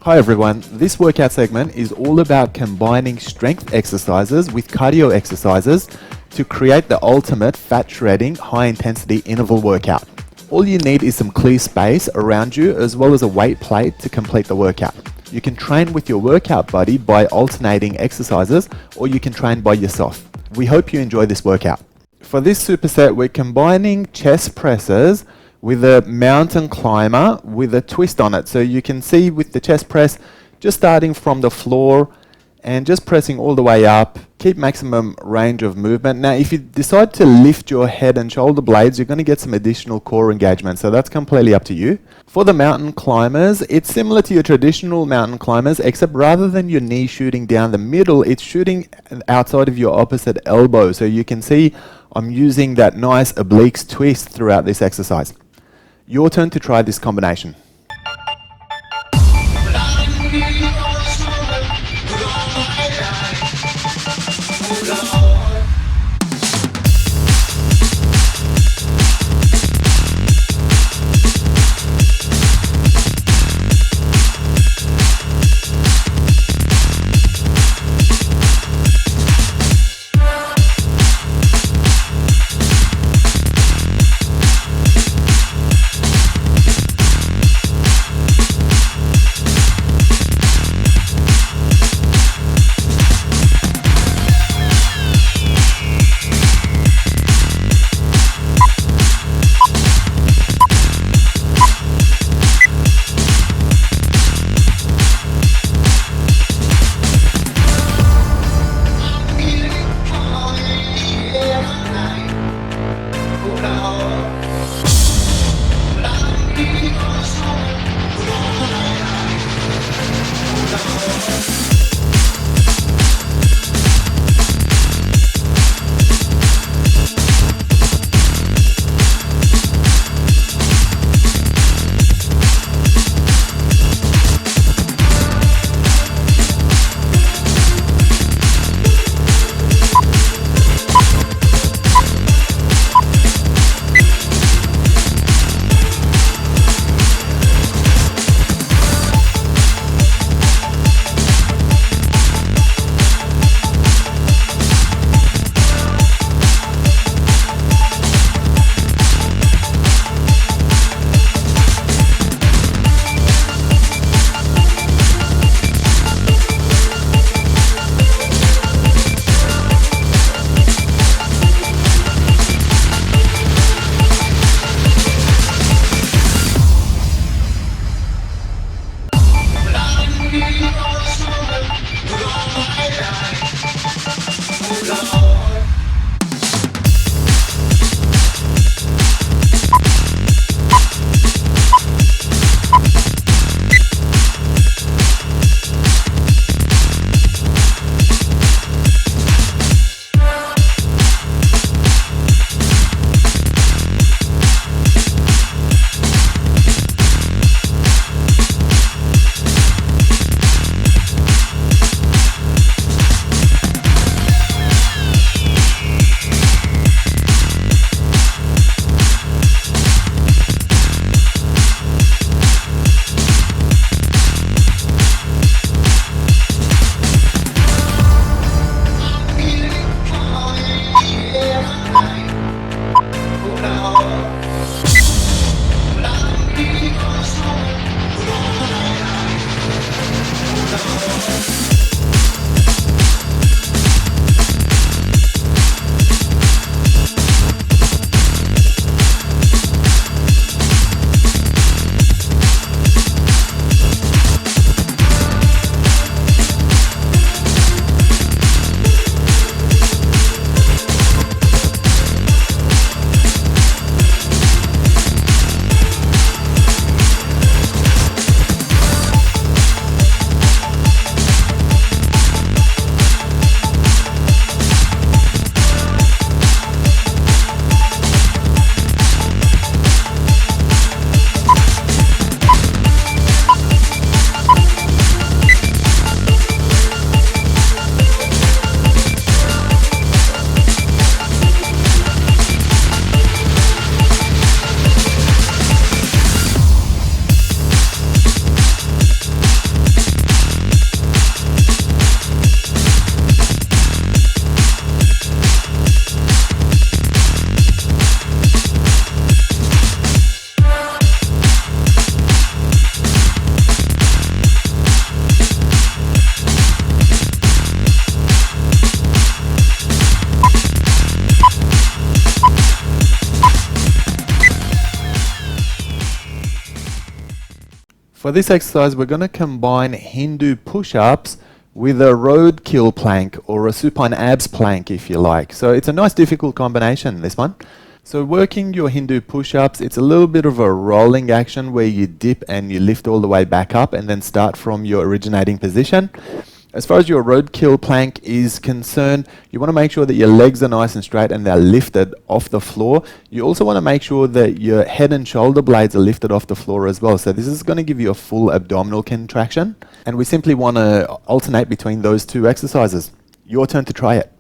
Hi everyone, this workout segment is all about combining strength exercises with cardio exercises to create the ultimate fat shredding high intensity interval workout. All you need is some clear space around you as well as a weight plate to complete the workout. You can train with your workout buddy by alternating exercises, or you can train by yourself. We hope you enjoy this workout. For this superset, we're combining chest presses with a mountain climber with a twist on it. So you can see with the chest press, just starting from the floor and just pressing all the way up, keep maximum range of movement. Now, if you decide to lift your head and shoulder blades, you're going to get some additional core engagement. So that's completely up to you. For the mountain climbers, it's similar to your traditional mountain climbers, except rather than your knee shooting down the middle, it's shooting outside of your opposite elbow. So you can see I'm using that nice obliques twist throughout this exercise. Your turn to try this combination. For this exercise, we're going to combine Hindu push-ups with a roadkill plank or a supine abs plank, if you like. So it's a nice difficult combination, this one. So working your Hindu push-ups, it's a little bit of a rolling action where you dip and you lift all the way back up and then start from your originating position. As far as your roadkill plank is concerned, you want to make sure that your legs are nice and straight and they're lifted off the floor. You also want to make sure that your head and shoulder blades are lifted off the floor as well. So this is going to give you a full abdominal contraction. And we simply want to alternate between those two exercises. Your turn to try it.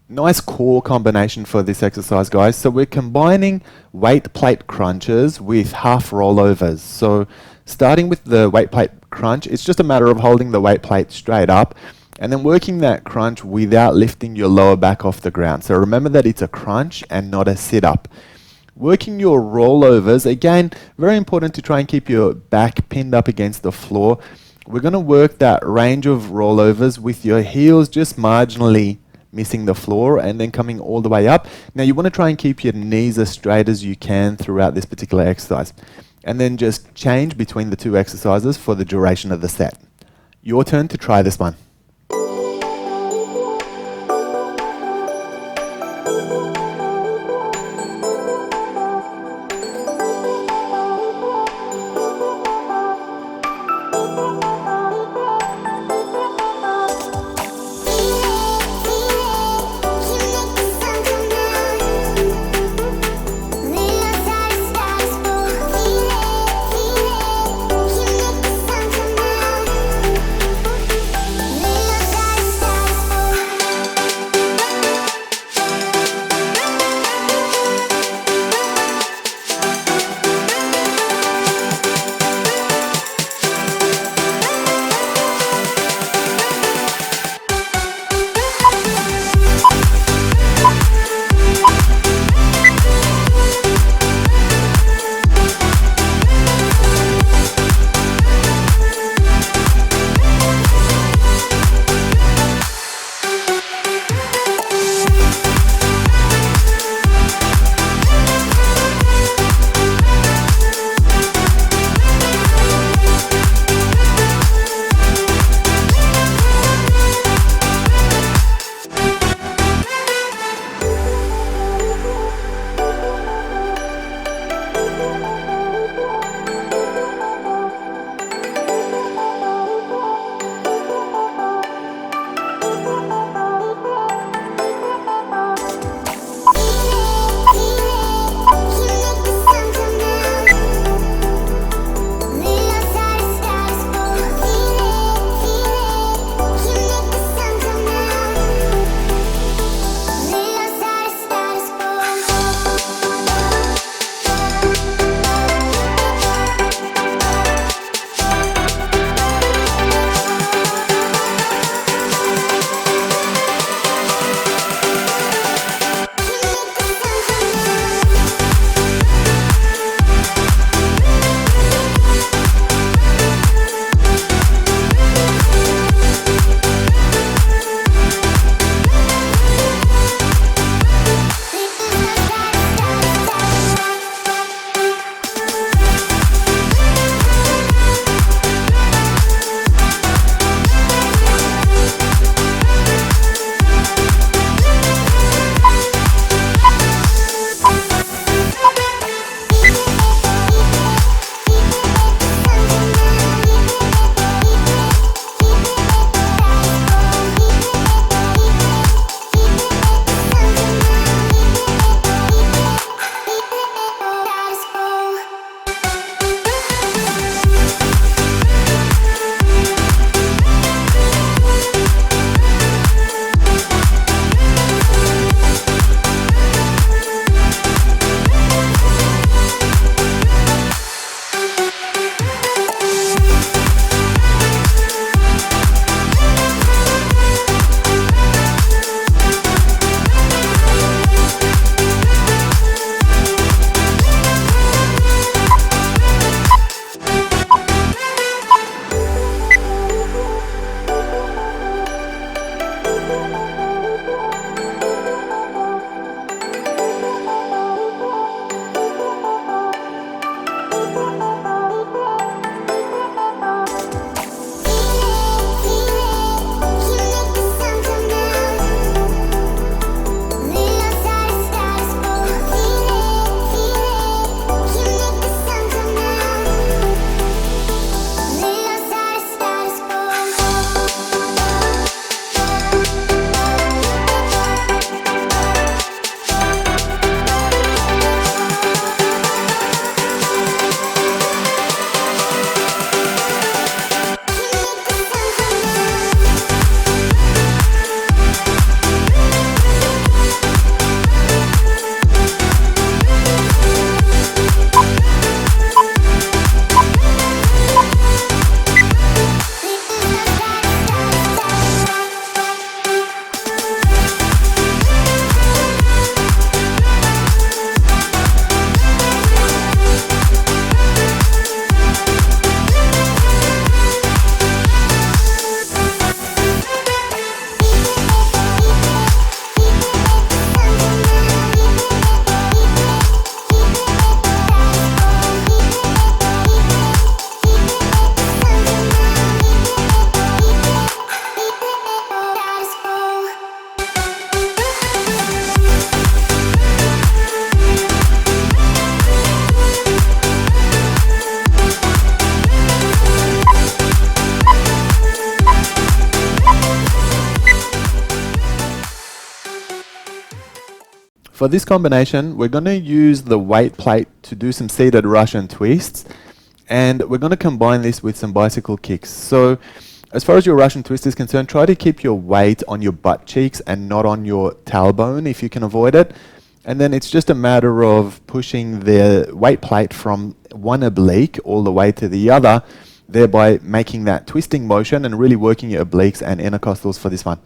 Nice core combination for this exercise, guys. So we're combining weight plate crunches with half rollovers. So starting with the weight plate crunch, it's just a matter of holding the weight plate straight up and then working that crunch without lifting your lower back off the ground. So remember that it's a crunch and not a sit-up. Working your rollovers, again, very important to try and keep your back pinned up against the floor. We're going to work that range of rollovers with your heels just marginally missing the floor and then coming all the way up. Now you want to try and keep your knees as straight as you can throughout this particular exercise. And then just change between the two exercises for the duration of the set. Your turn to try this one. For this combination, we're going to use the weight plate to do some seated Russian twists, and we're going to combine this with some bicycle kicks. So as far as your Russian twist is concerned, try to keep your weight on your butt cheeks and not on your tailbone if you can avoid it. And then it's just a matter of pushing the weight plate from one oblique all the way to the other, thereby making that twisting motion and really working your obliques and intercostals for this one.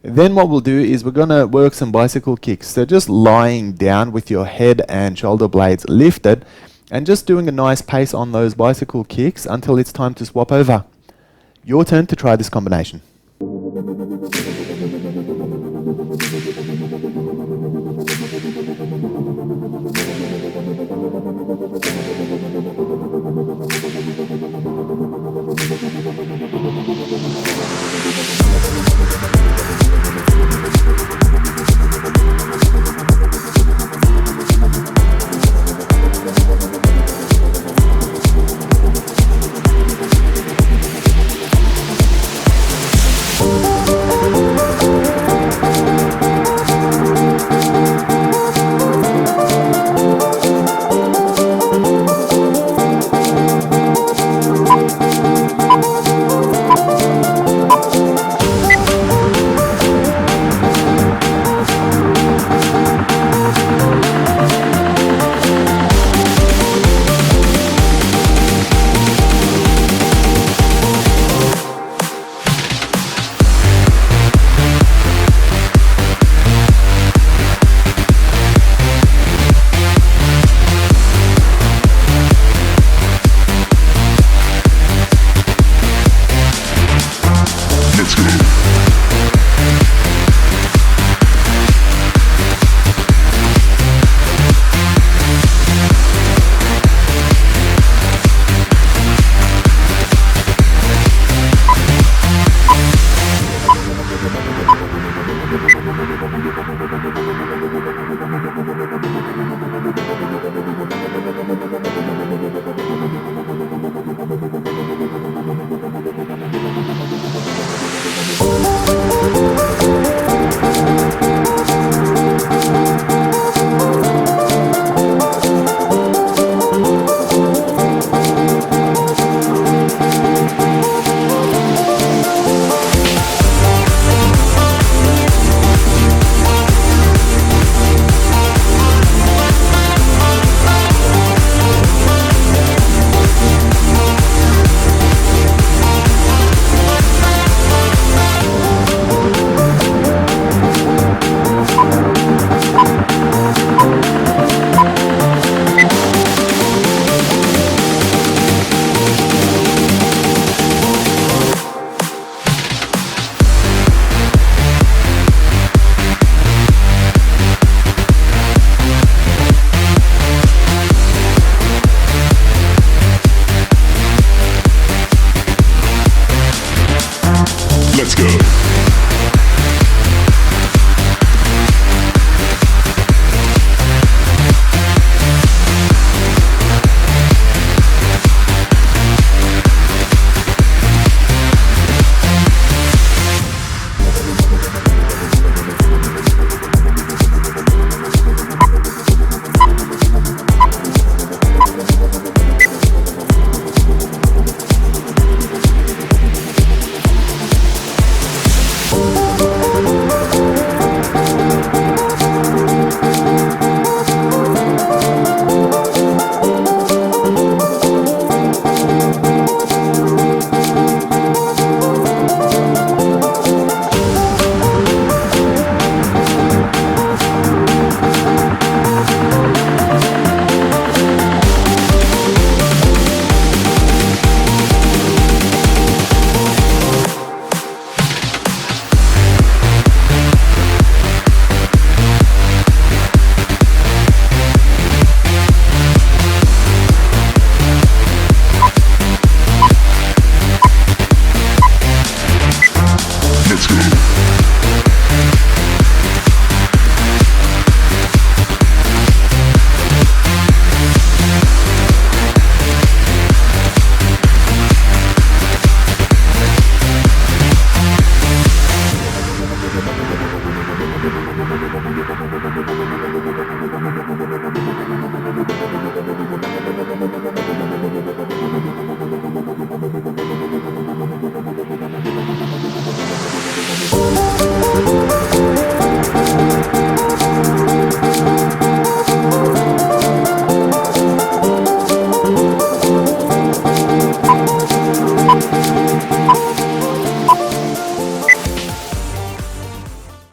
Then what we'll do is we're going to work some bicycle kicks. So just lying down with your head and shoulder blades lifted and just doing a nice pace on those bicycle kicks until it's time to swap over. Your turn to try this combination.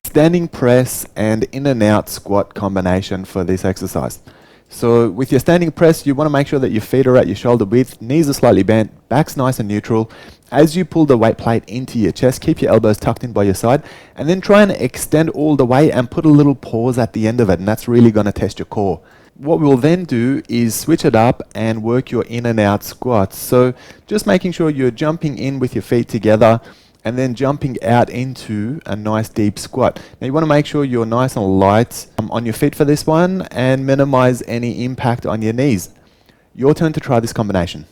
standing press and in and out squat combination for this exercise. So with your standing press, you want to make sure that your feet are at your shoulder width, knees are slightly bent, back's nice and neutral. As you pull the weight plate into your chest, keep your elbows tucked in by your side, and then try and extend all the way and put a little pause at the end of it, and that's really going to test your core. What we'll then do is switch it up and work your in and out squats. So just making sure you're jumping in with your feet together, and then jumping out into a nice deep squat. Now you want to make sure you're nice and light on your feet for this one and minimize any impact on your knees. Your turn to try this combination.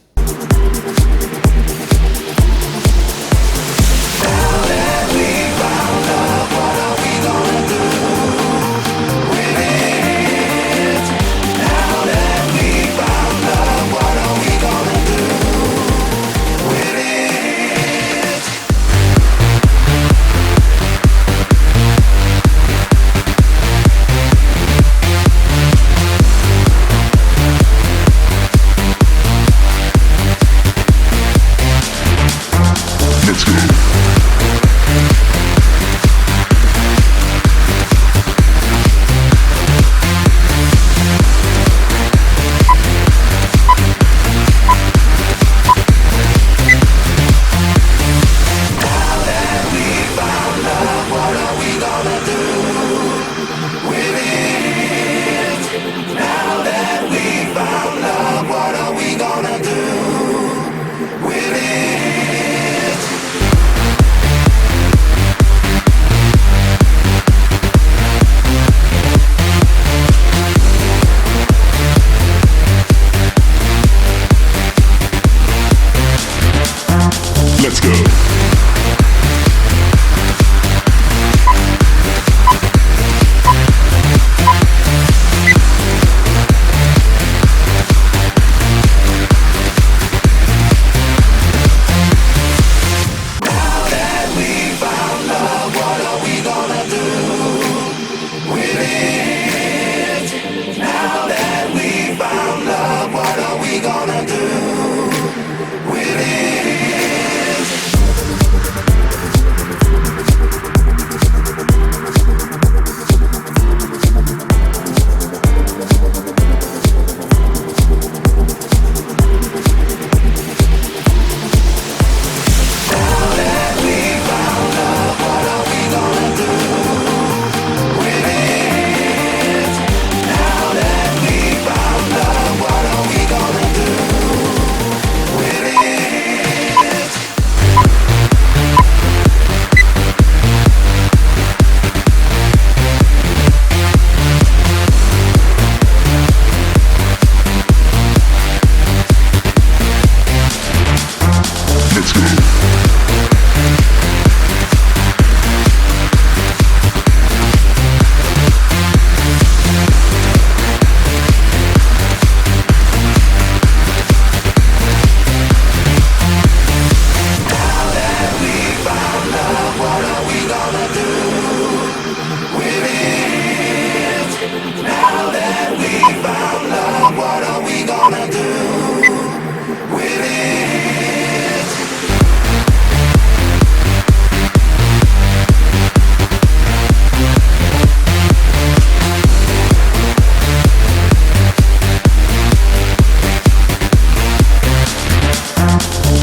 Let's go.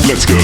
Let's go.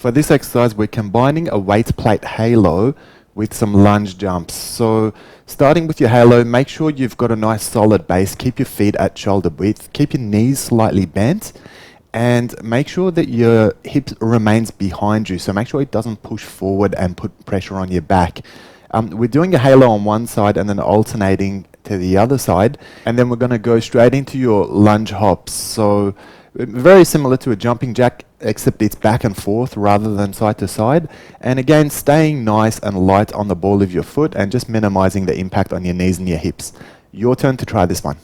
For this exercise, we're combining a weight plate halo with some lunge jumps. So starting with your halo, make sure you've got a nice solid base. Keep your feet at shoulder width. Keep your knees slightly bent. And make sure that your hip remains behind you. So make sure it doesn't push forward and put pressure on your back. We're doing a halo on one side and then alternating to the other side. And then we're going to go straight into your lunge hops. So very similar to a jumping jack, except it's back and forth rather than side to side. And again, staying nice and light on the ball of your foot and just minimizing the impact on your knees and your hips. Your turn to try this one.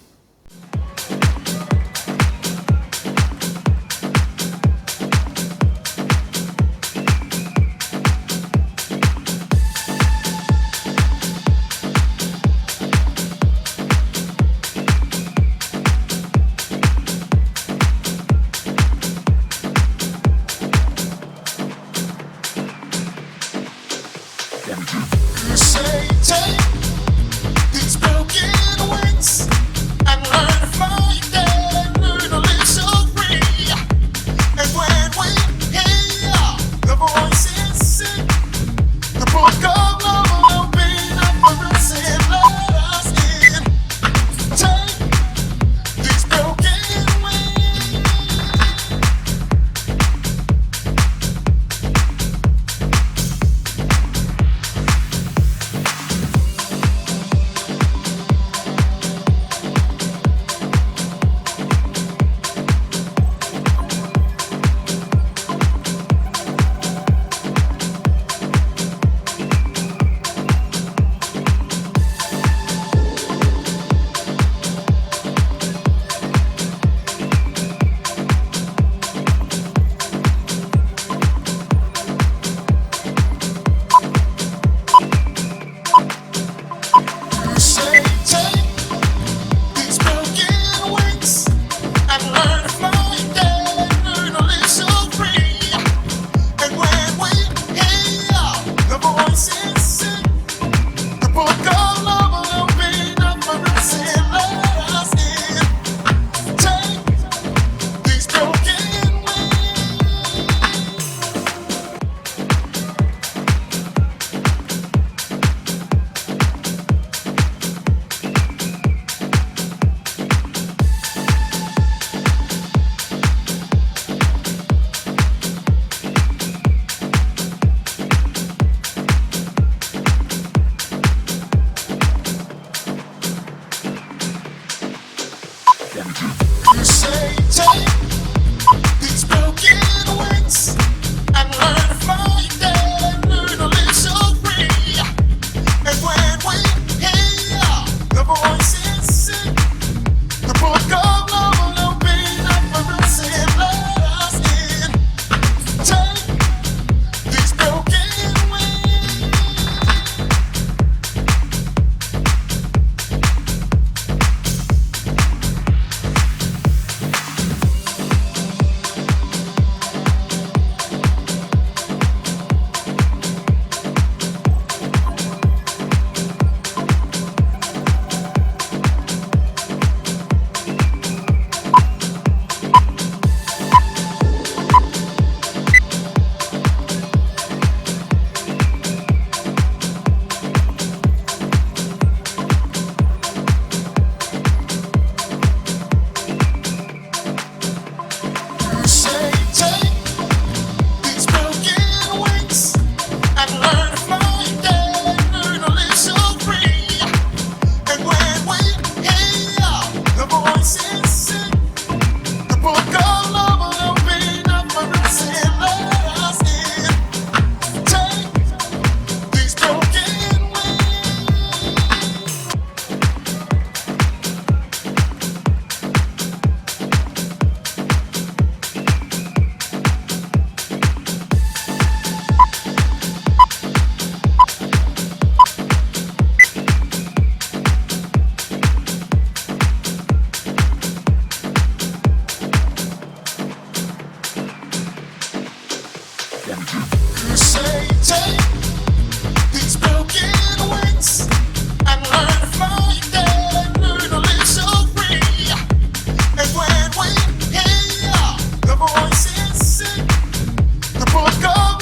The book of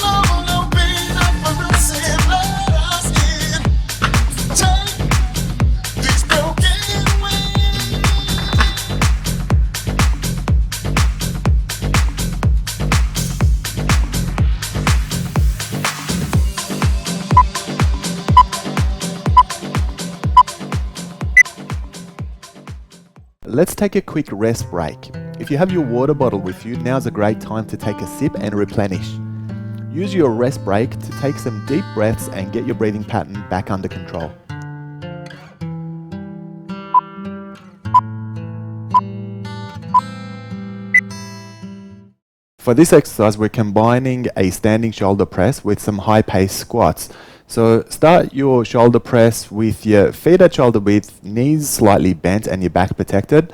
let's take a quick rest break. If you have your water bottle with you, now's a great time to take a sip and replenish. Use your rest break to take some deep breaths and get your breathing pattern back under control. For this exercise, we're combining a standing shoulder press with some high-paced squats. So start your shoulder press with your feet at shoulder width, knees slightly bent and your back protected.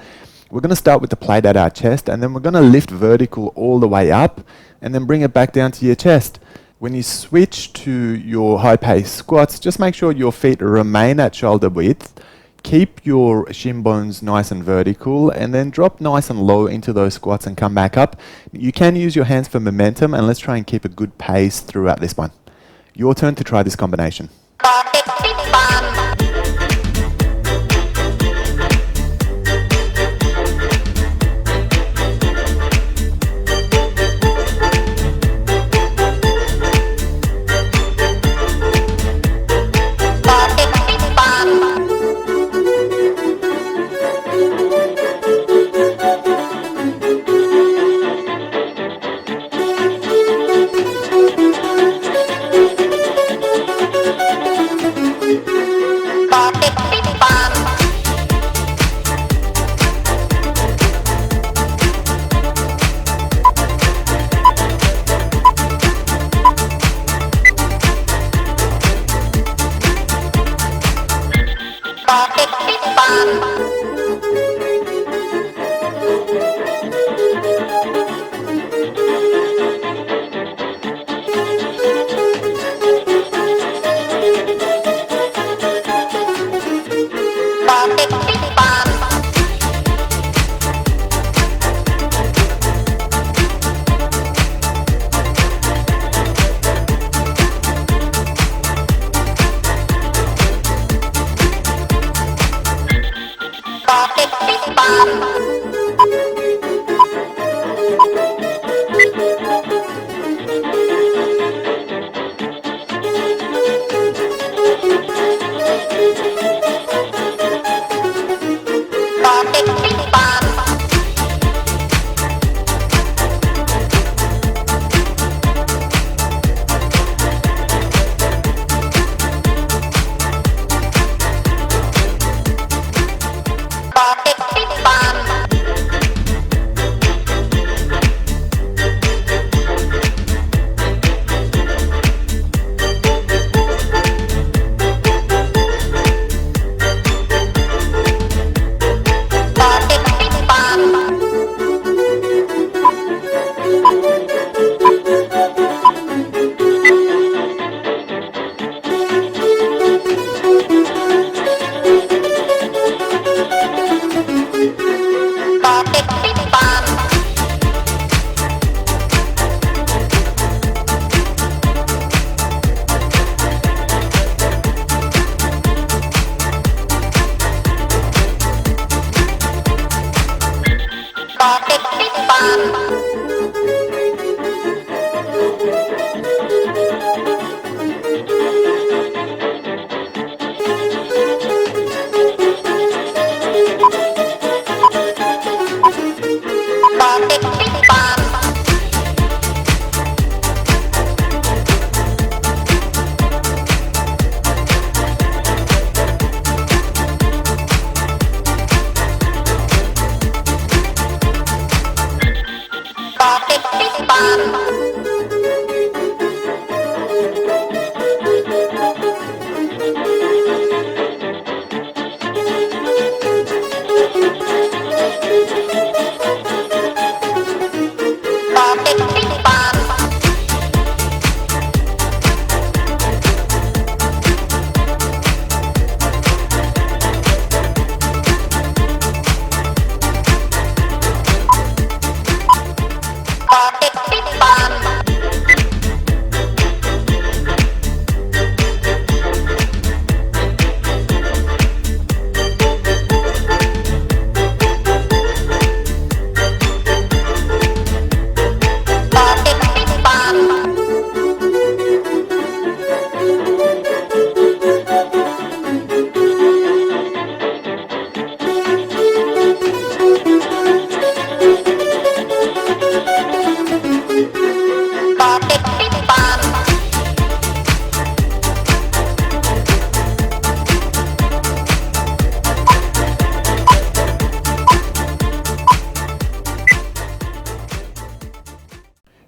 We're going to start with the plate at our chest, and then we're going to lift vertical all the way up and then bring it back down to your chest. When you switch to your high-paced squats, just make sure your feet remain at shoulder width. Keep your shin bones nice and vertical, and then drop nice and low into those squats and come back up. You can use your hands for momentum, and let's try and keep a good pace throughout this one. Your turn to try this combination.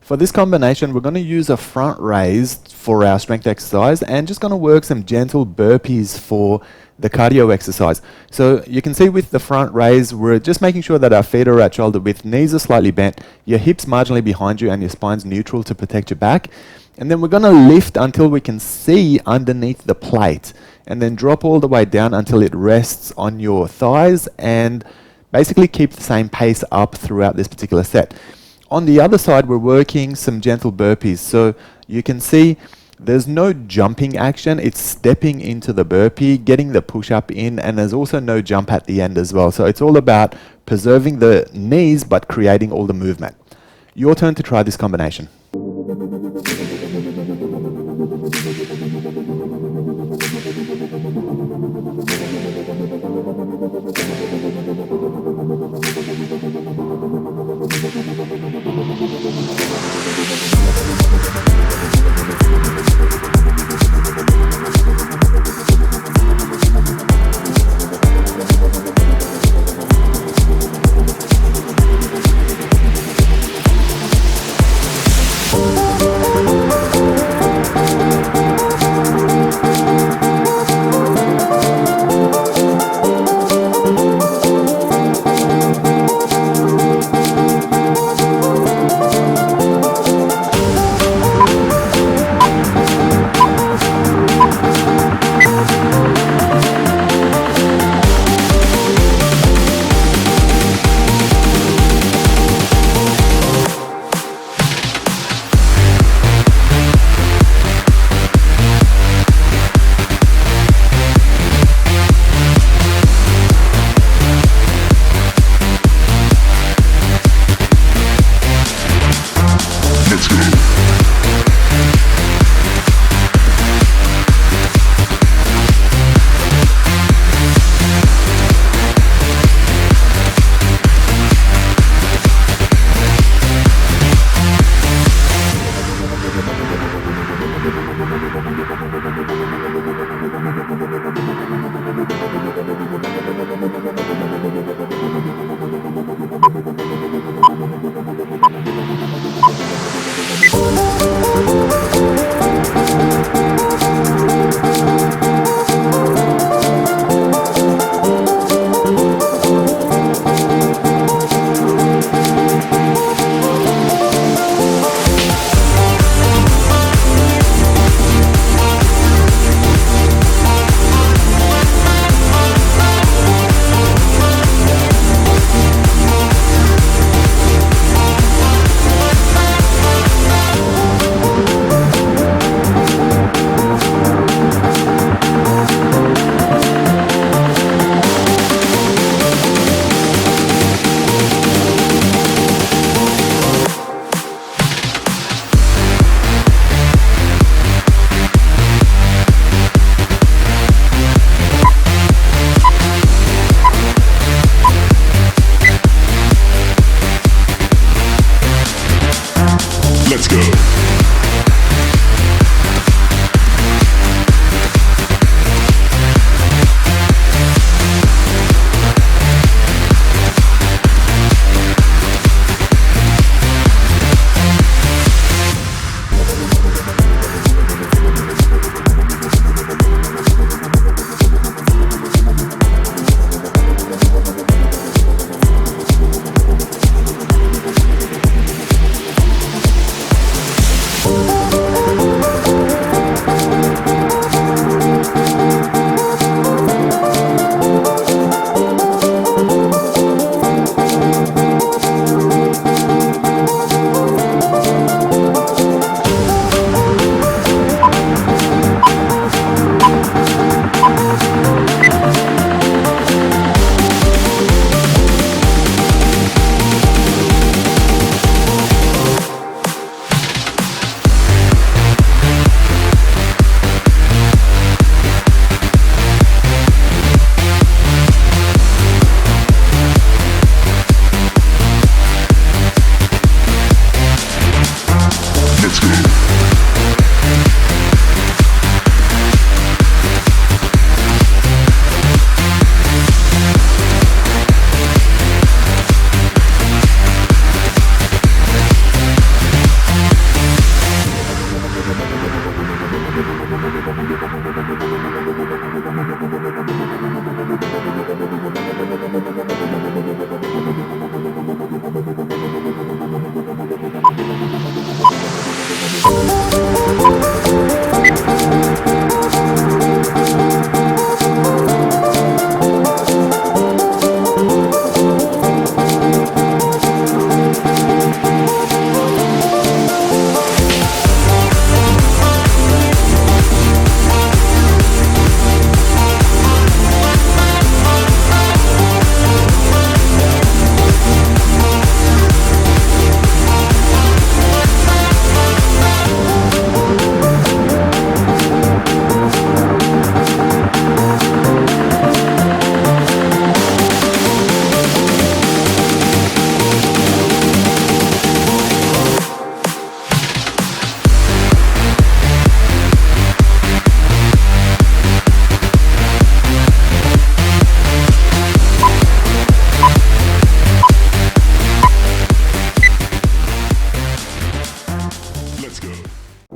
For this combination, we're going to use a front raise for our strength exercise and just going to work some gentle burpees for the cardio exercise. So you can see with the front raise, we're just making sure that our feet are at shoulder width, knees are slightly bent, your hips marginally behind you and your spine's neutral to protect your back. And then we're going to lift until we can see underneath the plate and then drop all the way down until it rests on your thighs and basically keep the same pace up throughout this particular set. On the other side, we're working some gentle burpees. So you can see there's no jumping action. It's stepping into the burpee, getting the push-up in, and there's also no jump at the end as well. So it's all about preserving the knees but creating all the movement. Your turn to try this combination.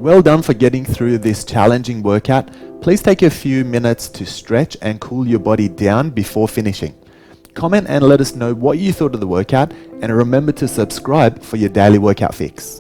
Well done for getting through this challenging workout. Please take a few minutes to stretch and cool your body down before finishing. Comment and let us know what you thought of the workout, and remember to subscribe for your daily workout fix.